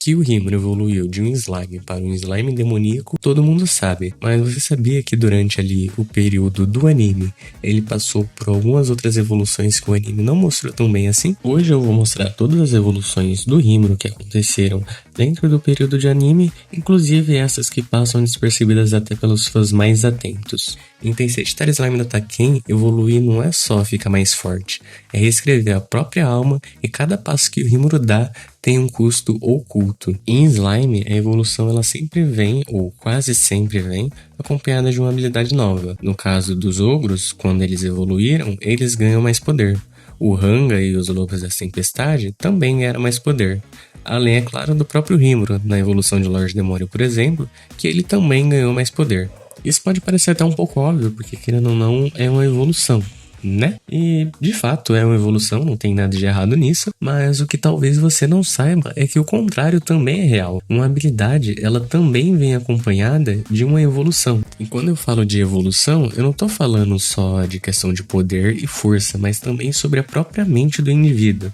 Que o Rimuru evoluiu de um slime para um slime demoníaco, todo mundo sabe, mas você sabia que durante ali o período do anime, ele passou por algumas outras evoluções que o anime não mostrou tão bem assim? Hoje eu vou mostrar todas as evoluções do Rimuru que aconteceram dentro do período de anime, inclusive essas que passam despercebidas até pelos fãs mais atentos. Em Tensei Star Slime da Taken, evoluir não é só ficar mais forte, é reescrever a própria alma e cada passo que o Rimuru dá tem um custo oculto. Em Slime, a evolução ela sempre vem, ou quase sempre vem, acompanhada de uma habilidade nova. No caso dos ogros, quando eles evoluíram, eles ganham mais poder. O Hanga e os Lobos da Tempestade também ganharam mais poder. Além, é claro, do próprio Rimuru, na evolução de Lorde Demônio, por exemplo, que ele também ganhou mais poder. Isso pode parecer até um pouco óbvio, porque querendo ou não, é uma evolução, né? E, de fato, é uma evolução, não tem nada de errado nisso, mas o que talvez você não saiba é que o contrário também é real. Uma habilidade, ela também vem acompanhada de uma evolução. E quando eu falo de evolução, eu não tô falando só de questão de poder e força, mas também sobre a própria mente do indivíduo.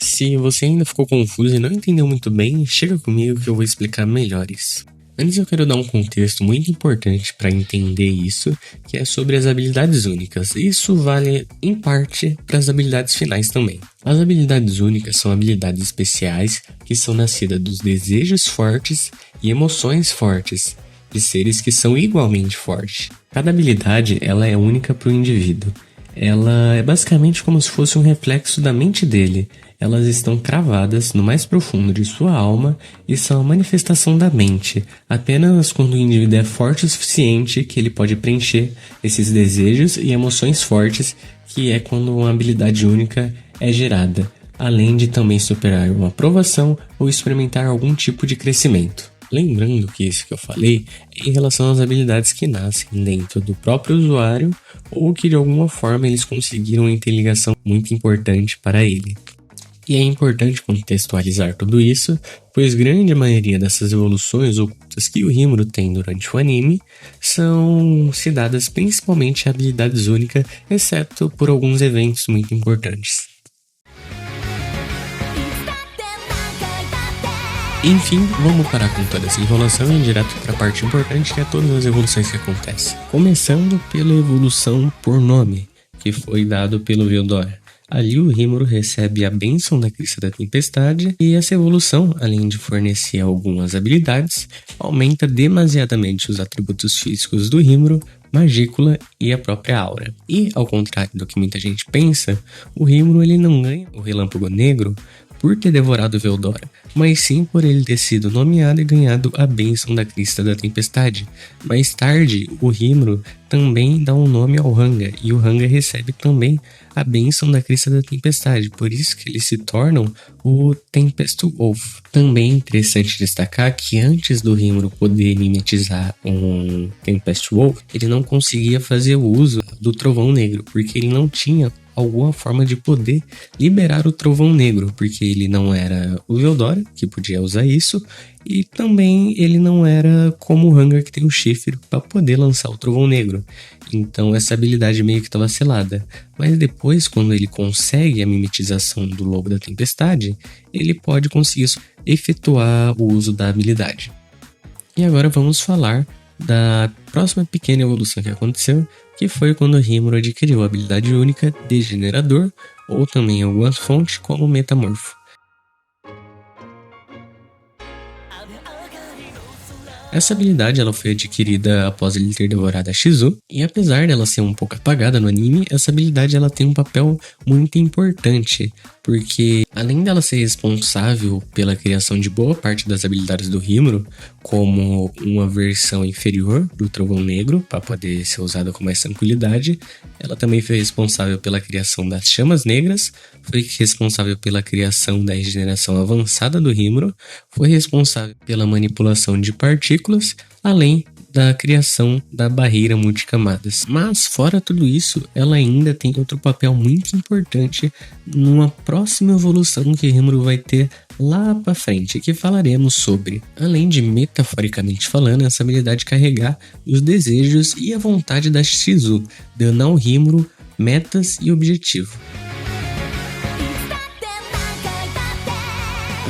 Se você ainda ficou confuso e não entendeu muito bem, chega comigo que eu vou explicar melhor isso. Antes eu quero dar um contexto muito importante para entender isso, que é sobre as habilidades únicas. Isso vale, em parte, para as habilidades finais também. As habilidades únicas são habilidades especiais que são nascidas dos desejos fortes e emoções fortes de seres que são igualmente fortes. Cada habilidade ela é única para o indivíduo. Ela é basicamente como se fosse um reflexo da mente dele. Elas estão cravadas no mais profundo de sua alma e são a manifestação da mente. Apenas quando o indivíduo é forte o suficiente que ele pode preencher esses desejos e emoções fortes, que é quando uma habilidade única é gerada, além de também superar uma provação ou experimentar algum tipo de crescimento. Lembrando que isso que eu falei é em relação às habilidades que nascem dentro do próprio usuário ou que de alguma forma eles conseguiram uma interligação muito importante para ele. E é importante contextualizar tudo isso, pois grande maioria dessas evoluções ocultas que o Rimuru tem durante o anime são se dadas principalmente a habilidades únicas, exceto por alguns eventos muito importantes. Enfim, vamos parar com toda essa enrolação e ir direto para a parte importante, que é todas as evoluções que acontecem. Começando pela evolução por nome, que foi dado pelo Veldora. Ali o Rimuru recebe a bênção da Crista da Tempestade e essa evolução, além de fornecer algumas habilidades, aumenta demasiadamente os atributos físicos do Rimuru, Magícula e a própria aura. E, ao contrário do que muita gente pensa, o Rimuru ele não ganha o Relâmpago Negro por ter devorado o Veldora, mas sim por ele ter sido nomeado e ganhado a bênção da Crista da Tempestade. Mais tarde, o Rimuru também dá um nome ao Hanga, e o Hanga recebe também a bênção da Crista da Tempestade, por isso que eles se tornam o Tempest Wolf. Também é interessante destacar que antes do Rimuru poder mimetizar um Tempest Wolf, ele não conseguia fazer o uso do Trovão Negro, porque ele não tinha alguma forma de poder liberar o Trovão Negro, porque ele não era o Veldora, que podia usar isso, e também ele não era como o Hanga, que tem o chifre para poder lançar o Trovão Negro. Então essa habilidade meio que estava selada. Mas depois, quando ele consegue a mimetização do Lobo da Tempestade, ele pode conseguir efetuar o uso da habilidade. E agora vamos falar da próxima pequena evolução que aconteceu, que foi quando o Rimuru adquiriu a habilidade única Degenerador, ou também algumas fontes como Metamorfo. Essa habilidade ela foi adquirida após ele ter devorado a Shizu, e apesar dela ser um pouco apagada no anime, essa habilidade ela tem um papel muito importante, porque além dela ser responsável pela criação de boa parte das habilidades do Rimuru, como uma versão inferior do Trovão Negro, para poder ser usada com mais tranquilidade, ela também foi responsável pela criação das Chamas Negras, foi responsável pela criação da regeneração avançada do Rimuru, foi responsável pela manipulação de partículas, além da criação da barreira multicamadas. Mas, fora tudo isso, ela ainda tem outro papel muito importante numa próxima evolução que Rimuru vai ter lá pra frente, que falaremos sobre. Além de, metaforicamente falando, essa habilidade carregar os desejos e a vontade da Shizu, dando ao Rimuru metas e objetivo.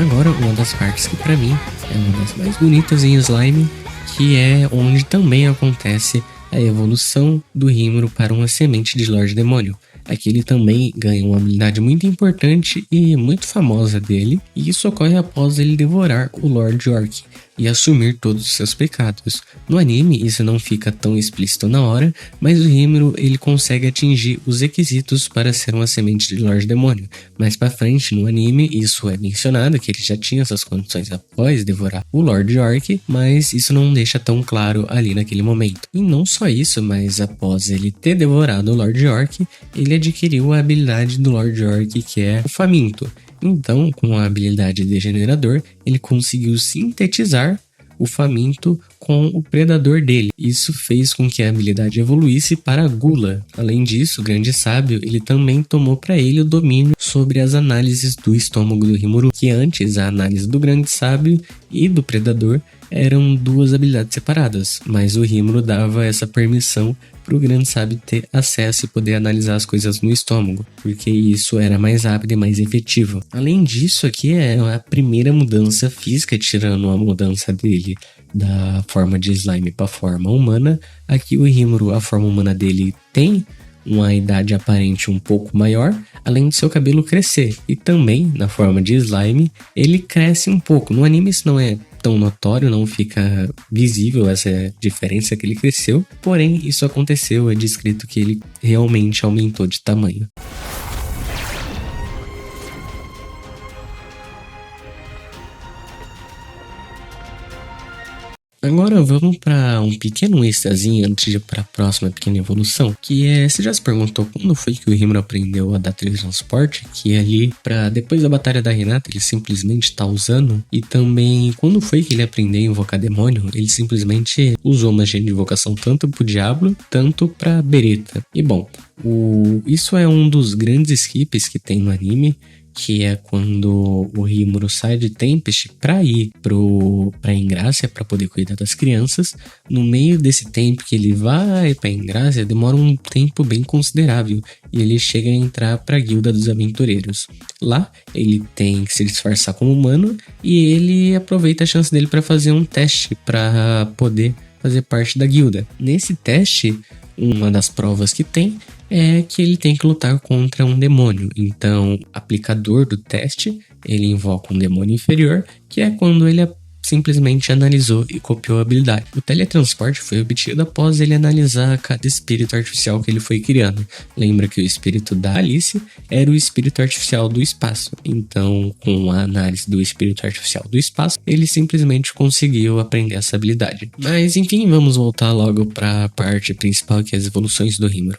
Agora, uma das partes que pra mim é uma das mais bonitas em Slime, que é onde também acontece a evolução do Rimuru para uma semente de Lorde Demônio. Aqui ele também ganha uma habilidade muito importante e muito famosa dele, e isso ocorre após ele devorar o Lord Orc e assumir todos os seus pecados. No anime isso não fica tão explícito na hora, mas o Rimuru ele consegue atingir os requisitos para ser uma semente de Lorde Demônio. Mais pra frente no anime isso é mencionado, que ele já tinha essas condições após devorar o Lord Orc, mas isso não deixa tão claro ali naquele momento. E não só isso, mas após ele ter devorado o Lord Orc, ele adquiriu a habilidade do Lord Orc, que é o Faminto. Então, com a habilidade Degenerador, ele conseguiu sintetizar o Faminto com o predador dele. Isso fez com que a habilidade evoluísse para a Gula. Além disso, o Grande Sábio ele também tomou para ele o domínio sobre as análises do estômago do Rimuru, que antes a análise do Grande Sábio e do predador eram duas habilidades separadas, mas o Rimuru dava essa permissão para o Grande Sábio ter acesso e poder analisar as coisas no estômago, porque isso era mais rápido e mais efetivo. Além disso, aqui é a primeira mudança física, tirando a mudança dele da forma de slime para a forma humana. Aqui o Rimuru, a forma humana dele tem uma idade aparente um pouco maior, além do seu cabelo crescer. E também, na forma de slime, ele cresce um pouco. No anime isso não é tão notório, não fica visível essa diferença que ele cresceu, porém isso aconteceu, é descrito que ele realmente aumentou de tamanho. Agora vamos para um pequeno extrazinho antes de ir para a próxima pequena evolução, que é, você já se perguntou quando foi que o Rimuru aprendeu a dar teletransporte, que é ali para depois da batalha da Hinata ele simplesmente tá usando, e também quando foi que ele aprendeu a invocar demônio, ele simplesmente usou magia de invocação tanto pro Diablo, tanto pra Beretta. E bom, isso é um dos grandes skips que tem no anime, que é quando o Rimuru sai de Tempest para ir pra Engrácia para poder cuidar das crianças. No meio desse tempo que ele vai pra Engrácia, demora um tempo bem considerável e ele chega a entrar pra Guilda dos Aventureiros. Lá, ele tem que se disfarçar como humano e ele aproveita a chance dele para fazer um teste para poder fazer parte da guilda. Nesse teste, uma das provas que tem é que ele tem que lutar contra um demônio. Então, aplicador do teste, ele invoca um demônio inferior, que é quando ele simplesmente analisou e copiou a habilidade. O teletransporte foi obtido após ele analisar cada espírito artificial que ele foi criando. Lembra que o espírito da Alice era o espírito artificial do espaço. Então, com a análise do espírito artificial do espaço, ele simplesmente conseguiu aprender essa habilidade. Mas enfim, vamos voltar logo para a parte principal, que é as evoluções do Rimuru.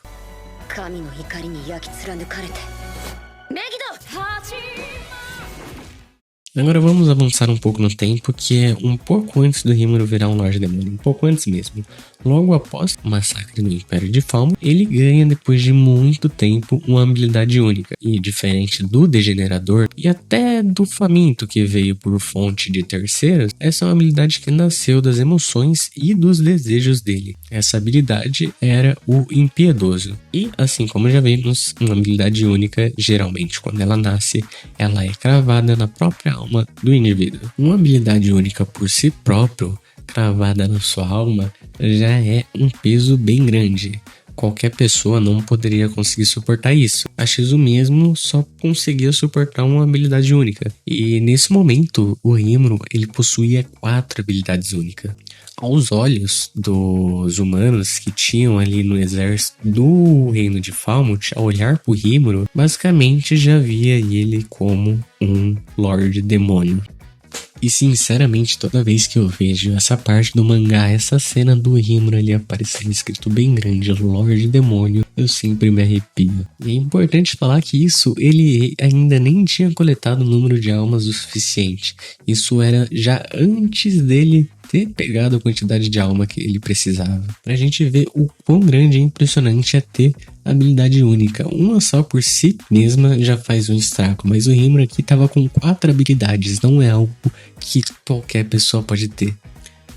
Agora vamos avançar um pouco no tempo, que é um pouco antes do Rimuru virar um Lorde Demônio, um pouco antes mesmo. Logo após o massacre no Império de Falmo, ele ganha depois de muito tempo uma habilidade única. E diferente do Degenerador e até do Faminto, que veio por fonte de terceiros, essa é uma habilidade que nasceu das emoções e dos desejos dele. Essa habilidade era o Impiedoso. E assim como já vimos, uma habilidade única, geralmente quando ela nasce, ela é cravada na própria alma do indivíduo. Uma habilidade única por si próprio, cravada na sua alma, já é um peso bem grande. Qualquer pessoa não poderia conseguir suportar isso. A Shizu mesmo só conseguia suportar uma habilidade única. E nesse momento, o Rimuru ele possuía 4 habilidades únicas. Aos olhos dos humanos que tinham ali no exército do reino de Falmouth, ao olhar pro Rimuru, basicamente já via ele como um Lorde Demônio. E sinceramente, toda vez que eu vejo essa parte do mangá, essa cena do Rimuru ali aparecendo escrito bem grande, Lorde Demônio, eu sempre me arrepio. E é importante falar que isso, ele ainda nem tinha coletado o número de almas o suficiente. Isso era já antes dele ter pegado a quantidade de alma que ele precisava. Pra gente ver o quão grande e impressionante é ter habilidade única. Uma só por si mesma já faz um estrago, mas o Rimuru aqui tava com 4 habilidades, não é algo que qualquer pessoa pode ter.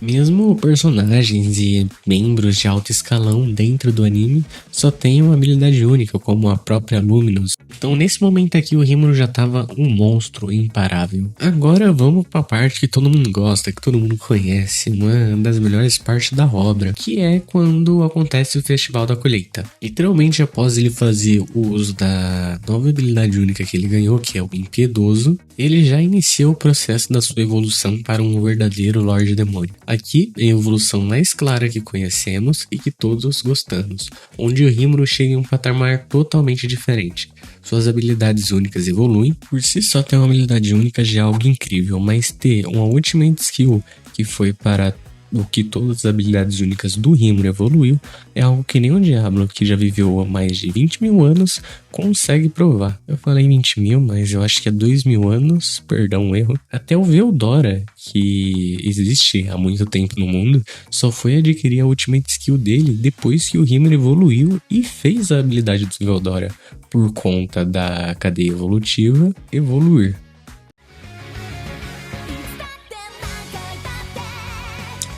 Mesmo personagens e membros de alto escalão dentro do anime só têm uma habilidade única, como a própria Luminous. Então nesse momento aqui o Rimuru já tava um monstro imparável. Agora vamos pra parte que todo mundo gosta, que todo mundo conhece, uma das melhores partes da obra, que é quando acontece o Festival da Colheita. Literalmente após ele fazer o uso da nova habilidade única que ele ganhou, que é o Impiedoso, ele já iniciou o processo da sua evolução para um verdadeiro Lorde Demônio. Aqui é a evolução mais clara que conhecemos e que todos gostamos, onde o Rimuru chega em um patamar totalmente diferente. Suas habilidades únicas evoluem, por si só ter uma habilidade única já é algo incrível, mas ter uma Ultimate Skill que foi para o que todas as habilidades únicas do Rimuru evoluiu é algo que nem o Diablo, que já viveu há mais de 20 mil anos, consegue provar. Eu falei 20 mil, mas eu acho que é 2 mil anos, perdão, um erro. Até o Veldora, que existe há muito tempo no mundo, só foi adquirir a Ultimate Skill dele depois que o Rimuru evoluiu e fez a habilidade do Veldora, por conta da cadeia evolutiva evoluir.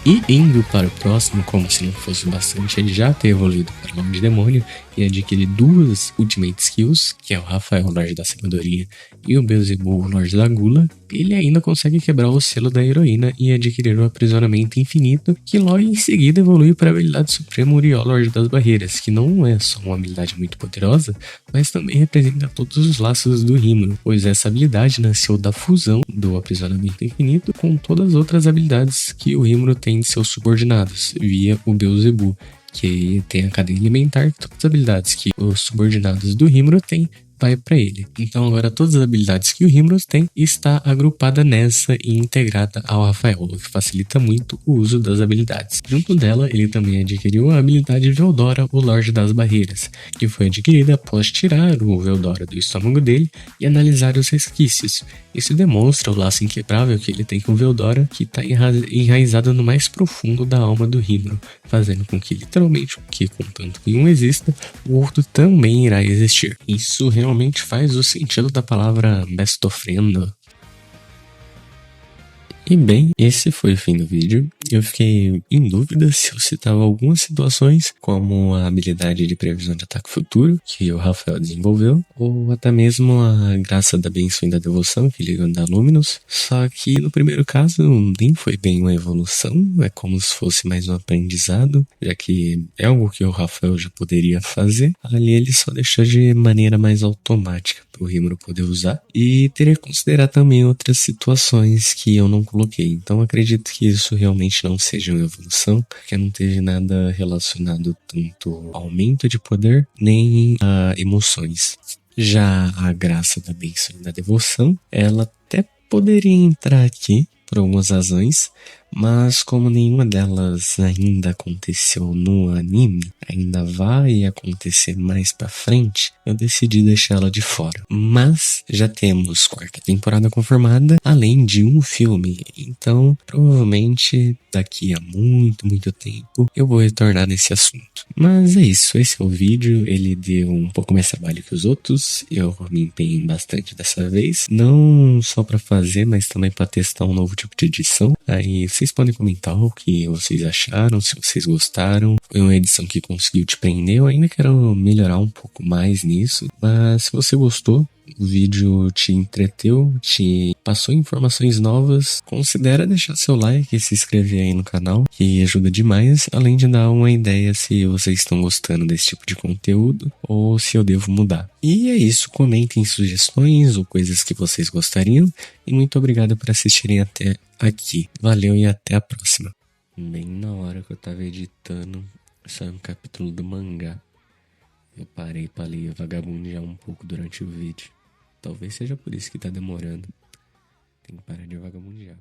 E indo para o próximo, como se não fosse bastante, ele já ter evoluído para o Lorde Demônio e adquirir duas Ultimate Skills, que é o Rafael, o Lorde da Sabedoria, e o Beelzebub, o Lorde da Gula. Ele ainda consegue quebrar o selo da heroína e adquirir o Aprisionamento Infinito, que logo em seguida evolui para a habilidade suprema Uriel, Lorde das Barreiras, que não é só uma habilidade muito poderosa, mas também representa todos os laços do Rimuru, pois essa habilidade nasceu da fusão do Aprisionamento Infinito com todas as outras habilidades que o Rimuru tem de seus subordinados, via o Beelzebub, que tem a cadeia alimentar, todas as habilidades que os subordinados do Rimuru têm vai para ele. Então agora todas as habilidades que o Rimuru tem está agrupada nessa e integrada ao Rafael, o que facilita muito o uso das habilidades. Junto dela, ele também adquiriu a habilidade Veldora, o Lorde das Barreiras, que foi adquirida após tirar o Veldora do estômago dele e analisar os resquícios. Isso demonstra o laço inquebrável que ele tem com o Veldora, que está enraizado no mais profundo da alma do Rimuru, fazendo com que literalmente, que contanto que um exista, o outro também irá existir. Isso realmente faz o sentido da palavra bestofrendo. E bem, esse foi o fim do vídeo. Eu fiquei em dúvida se eu citava algumas situações, como a habilidade de previsão de ataque futuro, que o Rafael desenvolveu, ou até mesmo a graça da bênção e da devoção, que ele ganhou da Luminous. Só que no primeiro caso nem foi bem uma evolução, é como se fosse mais um aprendizado, já que é algo que o Rafael já poderia fazer. Ali ele só deixou de maneira mais automática para o Rimuru poder usar, e teria que considerar também outras situações que eu não coloquei. Então acredito que isso realmente não seja uma evolução, porque não teve nada relacionado tanto ao aumento de poder, nem a emoções. Já a graça da bênção e da devoção, ela até poderia entrar aqui por algumas razões, mas como nenhuma delas ainda aconteceu no anime, ainda vai acontecer mais pra frente, eu decidi deixar ela de fora. Mas já temos quarta temporada confirmada, além de um filme, então provavelmente daqui a muito tempo eu vou retornar nesse assunto. Mas é isso, esse é o vídeo, ele deu um pouco mais trabalho que os outros, eu me empenhei bastante dessa vez, não só pra fazer, mas também pra testar um novo tipo de edição. Aí vocês podem comentar o que vocês acharam, se vocês gostaram. Foi uma edição que conseguiu te prender, eu ainda quero melhorar um pouco mais nisso, mas se você gostou, o vídeo te entreteu, te passou informações novas, considera deixar seu like e se inscrever aí no canal, que ajuda demais, além de dar uma ideia se vocês estão gostando desse tipo de conteúdo ou se eu devo mudar. E é isso, comentem sugestões ou coisas que vocês gostariam, e muito obrigado por assistirem até aqui. Valeu e até a próxima. Bem na hora que eu tava editando, saiu um capítulo do mangá. Eu parei pra ler vagabundear um pouco durante o vídeo. Talvez seja por isso que tá demorando. Tem que parar de vagabundear.